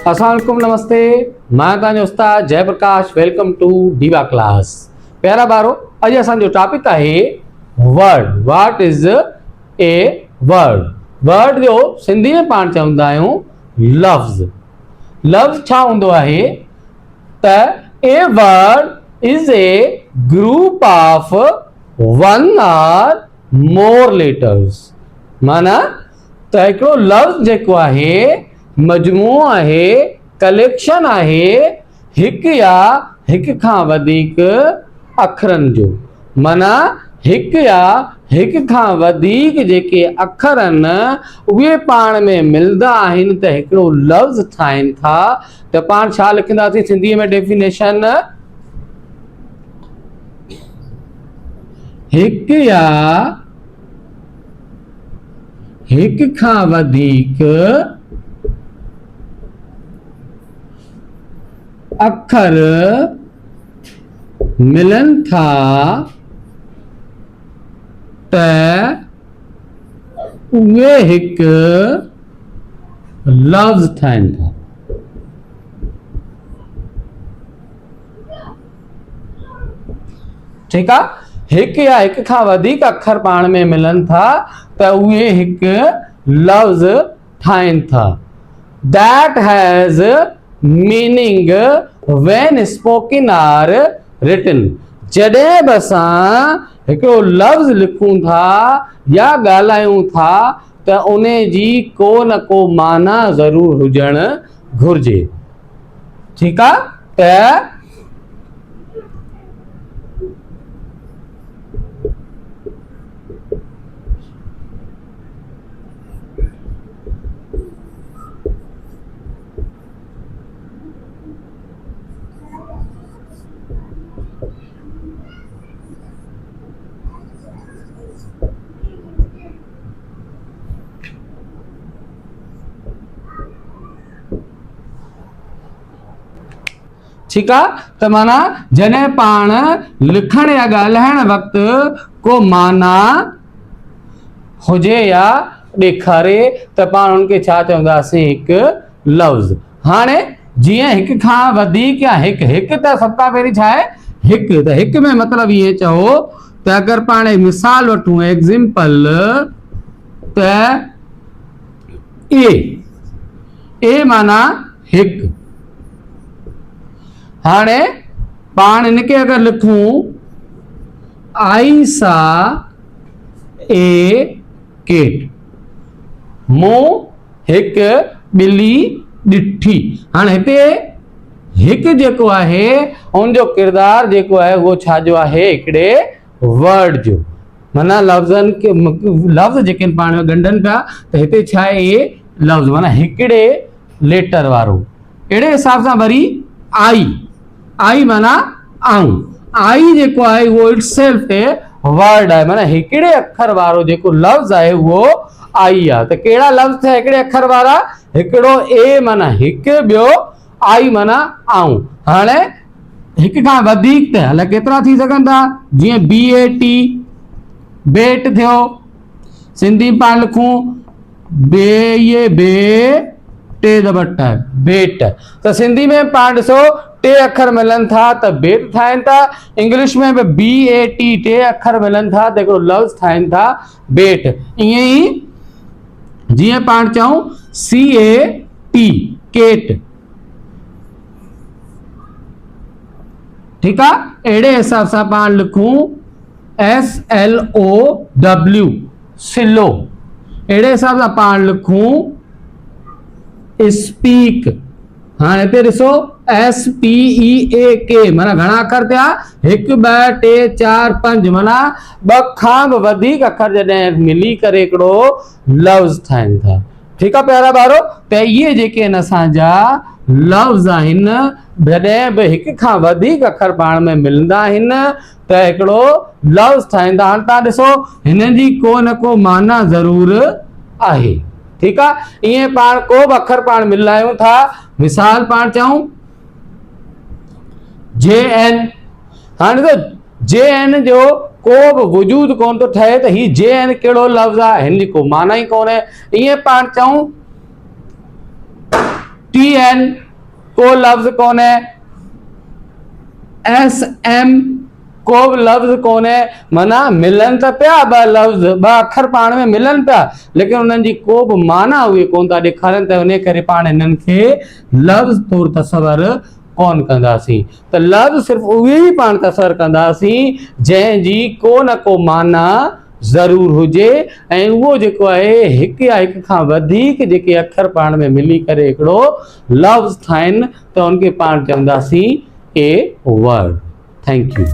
अस्सलामुअलैकुम, नमस्ते। मैं तव्हांजो उस्ताद Jayprakash. Welcome to Diva class. प्यारा ॿारो, अॼु असांजो टॉपिक आहे word. What is a word? Word जो सिंधी में पाण चवंदा आहियूं लफ़्ज़। लफ़्ज़ छा हूंदो आहे त a word is a group of one और मोर लेटर्स। माना त हिकिड़ो लफ़्ज़ जेको आहे मजमूओ आहे, कलेक्शन आहे हिकु या हिकु खां वधीक अखरनि जो। माना हिकु या हिकु खां वधीक जेके अखर आहिनि उहे पाण में मिलंदा आहिनि त हिकिड़ो लफ़्ज़ ठाहिनि था। त पाण छा लिखंदासीं सिंधीअ में डेफिनेशन? हिकु या हिकु खां वधीक अखर मिलन था त उहे हिकु लफ़्ज़ ठाहिनि था। ठीकु आहे? हिकु या हिकु खां वधीक अखर पाण में मिलन था त उहे हिकु लफ़्ज़ ठाहिनि था। That has meaning when spoken or written. जॾहिं बि असां हिकिड़ो लफ़्ज़ लिखूं था या ॻाल्हायूं था त उन जी को न को माना ज़रूरु हुजणु घुरिजे। ठीकु आहे? त ठीकु आहे? त माना जॾहिं पाण लिखण या ॻाल्हाइण वक़्तु को माना हुजे या ॾेखारे त पाण उनखे छा चवंदासीं? हिकु लफ़्ज़। हाणे जीअं हिकु खां वधीक या हिकु त सभ खां पहिरीं छा आहे? हिकु। त हिकु में मतिलबु ईअं चओ त अगरि पाण मिसाल वठूं, एग्ज़ाम्पल, त ए माना हिकु। हाणे पाण इनके अगर लिखूं आई सा ए केट, मूं हिकु ॿिली ॾिठी। हाणे हिते हिकु जेको आहे उनजो किरदारु जेको आहे उहो छाजो आहे? हिकिड़े वर्ड जो। माना लफ़्ज़नि खे लफ़्ज़ जेके पाण में ॻंढनि पिया त हिते छा आहे? ए लफ़्ज़ माना हिकिड़े लेटर वारो। अहिड़े हिसाब सां वरी आई माना आऊं। आई जेको आहे उहो इटसेल्फ ए वर्ड आहे। माना हिकिड़े अखर वारो जेको लफ़्ज़ आहे उहो आई आहे। त कहिड़ा लफ़्ज़ थिया हिकिड़े अखर वारा? हिकिड़ो ए माना हिकु, ॿियो आई माना आऊं। हाणे हिकु खां वधीक त अलाए केतिरा थी सघनि था। जीअं BAT बेट थियो। सिंधी पाण लिखूं टे दॿट बेट। त सिंधी में पाण ॾिसो टे अखर मिलनि था त बेट ठाहिनि था। इंग्लिश में बि BAT टे अखर मिलनि था त हिकिड़ो लफ़्ज़ ठाहिनि था बेट। ईअं ई जीअं पाण चऊं CAT केट। ठीकु आहे? अहिड़े हिसाब सां पाण लिखूं SLOW सिलो। अहिड़े हिसाब सां पाण लिखूं स्पीक। हाणे हिते ॾिसो SPEAK माना घणा अखर थिया? 1 2 3 4 5 माना 2 खां बि वधीक अखर जॾहिं मिली करे हिकिड़ो लफ़्ज़ ठाहिनि था। ठीकु आहे प्यारा ॿारो? त इहे जेके आहिनि असांजा लफ़्ज़ आहिनि, जॾहिं बि हिकु खां वधीक अखर पाण में मिलंदा आहिनि त हिकिड़ो लफ़्ज़ ठाहींदा। हाणे तव्हां ॾिसो हिननि जी को न को माना ज़रूरु आहे। ठीकु आहे? ईअं पाण को बि अखर पाण मिलायूं था। मिसाल पाण चऊं JN। हाणे ॾिसो JN जो को बि वजूद कोन थो ठहे त ही JN कहिड़ो लफ़्ज़ आहे? हिन जी को माना ई कोन्हे। ईअं पाण चऊं TN को लफ़्ज़ कोन है, SM को बि लफ़्ज़ कोन है, माना मिलनि त पिया ॿ लफ़्ज़, ॿ अखर पाण में मिलनि पिया, लेकिन उन्हनि जी को बि माना उहे कोन था ॾेखारनि, त उन करे पाण हिननि खे लफ़्ज़ तौरु तसवर कोन कंदासीं। त लफ़्ज़ सिर्फ़ु उहे ई पाण तसवर कंदासीं जंहिंजी को न को माना ज़रूर हुजे, ऐं उहो जेको आहे हिकु या हिक खां वधीक जेके अखर पाण में मिली करे हिकिड़ो लफ़्ज़ ठाहिनि, त उनखे पाण चवंदासीं ए वर्ड। Thank you.